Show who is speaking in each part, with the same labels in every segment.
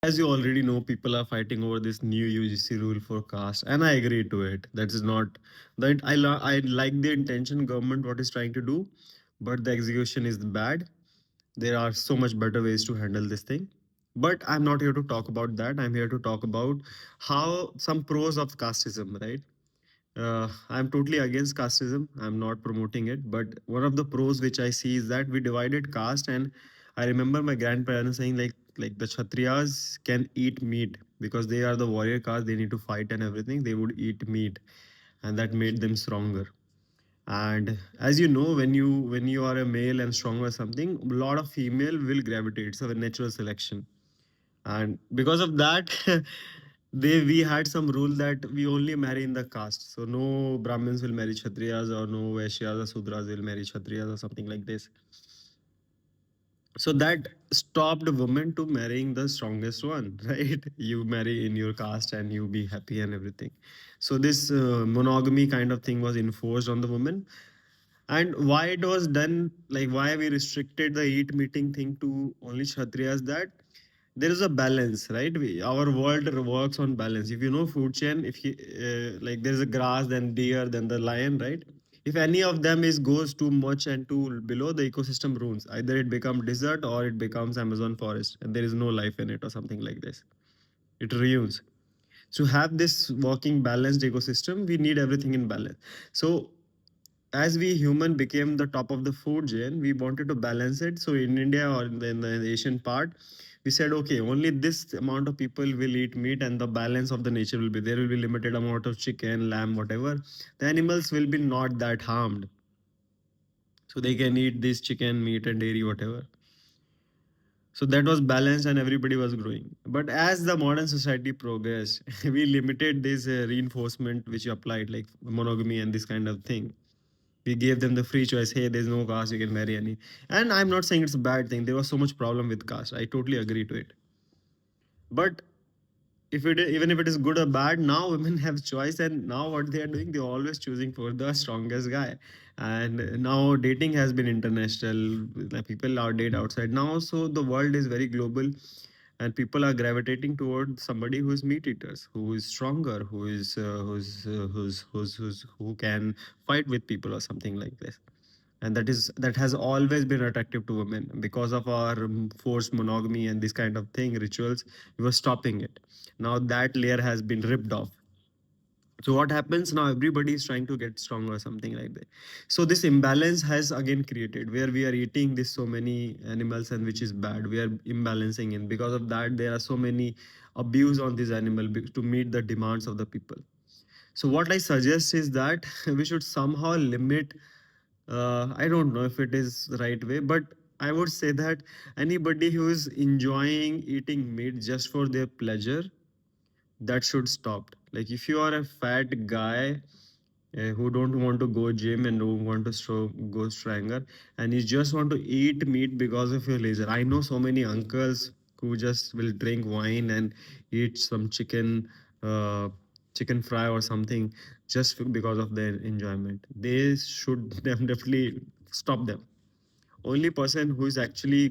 Speaker 1: as you already know, people are fighting over this new UGC rule for caste, and I agree to it. That is not that I like the intention government what is trying to do, but the execution is bad. There are so much better ways to handle this thing. But I'm not here to talk about that. I'm here to talk about how some pros of casteism, right? I'm totally against casteism. I'm not promoting it. But one of the pros which I see is that we divided caste, and I remember my grandparents saying like the Kshatriyas can eat meat because they are the warrior caste. They need to fight and everything. They would eat meat, and that made them stronger. And as you know, when you are a male and strong or something, a lot of female will gravitate. It's a natural selection, and because of that they we had some rule that we only marry in the caste, so no Brahmins will marry Kshatriyas, or no Vaishyas or Sudras will marry Kshatriyas or something like this. So that stopped women to marrying the strongest one right? You marry in your caste and you be happy and everything. So this monogamy kind of thing was enforced on the women. And why it was done, like why we restricted the eat meeting thing to only Kshatriyas, that there is a balance, right? Our world works on balance. If you know food chain, if you like there's a grass, then deer, then the lion, right? If any of them is goes too much and too below, the ecosystem ruins. Either it becomes desert or it becomes Amazon forest, and there is no life in it or something like this. It ruins. To have this working balanced ecosystem, we need everything in balance. So as we human became the top of the food chain, we wanted to balance it. So in India or in the Asian part, we said, okay, only this amount of people will eat meat, and the balance of the nature will be there. Will be limited amount of chicken, lamb, whatever. The animals will be not that harmed, so they can eat this chicken, meat, and dairy, whatever. So that was balanced, and everybody was growing. But as the modern society progressed, we limited this reinforcement which you applied, like monogamy and this kind of thing. We gave them the free choice. Hey, there's no caste, you can marry any. And I'm not saying it's a bad thing. There was so much problem with caste. I totally agree to it. But if it even if it is good or bad, now women have choice, and now what they are doing, they're always choosing for the strongest guy. And now dating has been international. Like people are date outside now, so the world is very global, and people are gravitating toward somebody who is meat eaters, who is stronger, who can fight with people or something like this. And that has always been attractive to women. Because of our forced monogamy and this kind of thing rituals, we were stopping it. Now that layer has been ripped off. So what happens now, everybody is trying to get stronger or something like that. So this imbalance has again created, where we are eating this so many animals, and which is bad. We are imbalancing in. Because of that, there are so many abuse on this animal to meet the demands of the people. So what I suggest is that we should somehow limit. I don't know if it is the right way, but I would say that anybody who is enjoying eating meat just for their pleasure, that should stop. Like if you are a fat guy who don't want to go gym and don't want to go stronger, and you just want to eat meat because of your leisure. I know so many uncles who just will drink wine and eat some uh, chicken fry or something just because of their enjoyment. They should definitely stop them. Only person who is actually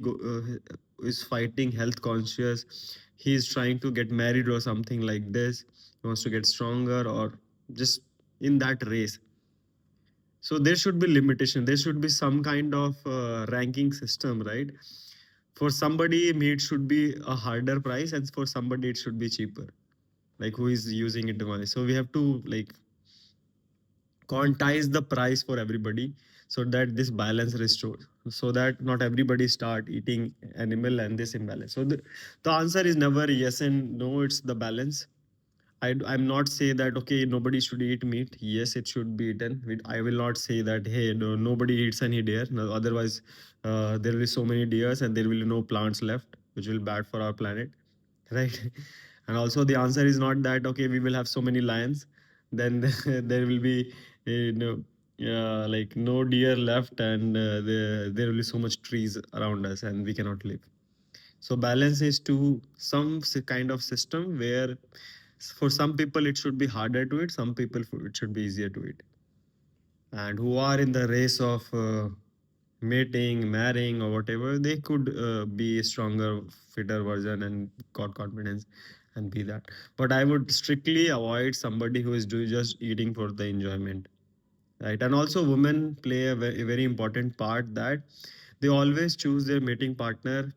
Speaker 1: is fighting health conscious, he is trying to get married or something like this, he wants to get stronger, or just in that race. So there should be limitation, there should be some kind of ranking system, right? For somebody meat should be a harder price, and for somebody it should be cheaper, like who is using it more. So we have to like quantize the price for everybody, so that this balance restores, so that not everybody start eating animal and this imbalance. So the answer is never yes and no, it's the balance. I'm not say that okay, nobody should eat meat. Yes, it should be eaten. I will not say that hey, no, nobody eats any deer. No, otherwise, there will be so many deers and there will be no plants left, which will be bad for our planet, right? And also the answer is not that okay, we will have so many lions, then there will be like no deer left, and there will be so much trees around us and we cannot live. So balance is to some kind of system where for some people it should be harder to eat, some people it should be easier to eat, and who are in the race of mating, marrying, or whatever, they could be a stronger, fitter version and got confidence and be that. But I would strictly avoid somebody who is just eating for the enjoyment, right? And also, women play a very important part, that they always choose their mating partner.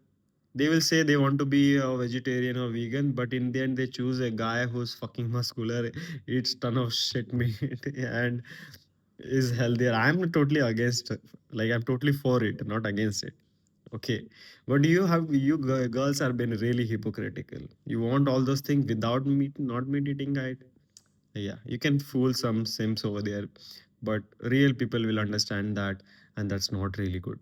Speaker 1: They will say they want to be a vegetarian or vegan, but in the end, they choose a guy who's fucking muscular, eats ton of shit meat, and is healthier. I'm totally against, like, I'm totally for it, not against it. Okay, but girls are been really hypocritical. You want all those things without meat, not meat eating guy. Yeah, you can fool some sims over there, but real people will understand that, and that's not really good.